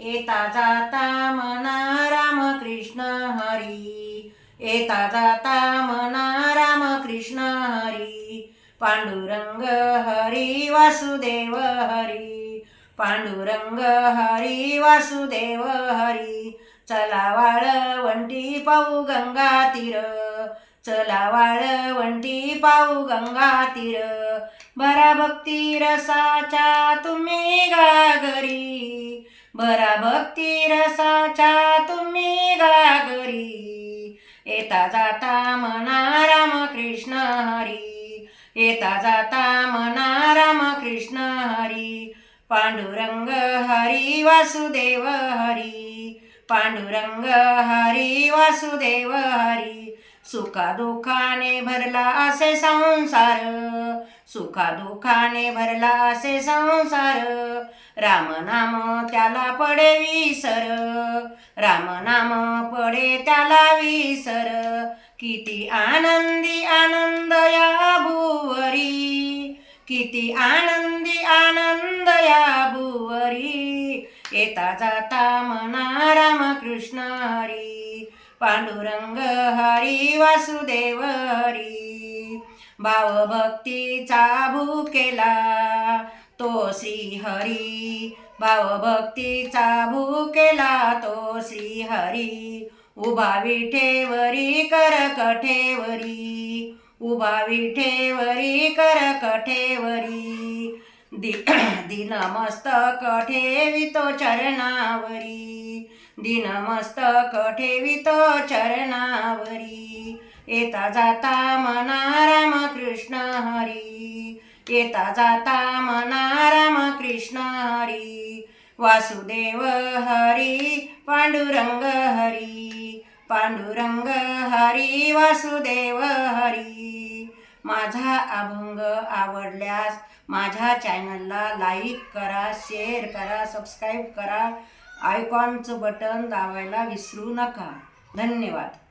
येता जाता मना राम कृष्ण हरी, येता जाता मना राम कृष्ण हरी, पांडुरंग हरी वासुदेव हरी, पांडुरंग हरी वासुदेव हरी. चला वाळवंटी पाहू गंगा तीर, चला वाळवंटी पाहू गंगा तीर. भरा भक्ती रसाच्या तुम्ही गागरी, भरा भक्ती रसाच्या तुम्ही गागरी. येता जाता मना राम कृष्ण हरी, येता जाता मना राम कृष्ण हरी, पांडुरंग हरी वासुदेव हरी, पांडुरंग हरी वासुदेव हरी. सुखादुःखाने भरला असे संसार, सुखादुःखाने भरला असे संसार. रामनाम त्याला पडे विसर, रामनाम पडे त्याला विसर. किती आनंदी आनंद या भुवरी, किती आनंदी आनंद या भुवरी. येता जाता मना राम कृष्ण हरी, पांडुरंग हरी वासुदेव हरी. भावभक्तीचा भूकेला तो श्री हरी, भावभक्तीचा भूकेला तो श्री हरी. उभा विठेवरी करकठेवरी, उभा विठेवरी करकठेवरी. दीनमस्तक ठेवितो चरणावरी, दीनमस्तक ठेवितो चरणावरी. येता जाता मना राम कृष्ण हरी, येता जाता मना राम कृष्ण हरी. वासुदेव हरी पांडुरंग हरी, पांडुरंग हरी वासुदेव हरी. माझा अभंग आवडल्यास माझ्या चॅनलला लाईक करा, शेअर करा, सबस्क्राईब करा. आयकॉनचं बटन दाबायला विसरू नका. धन्यवाद.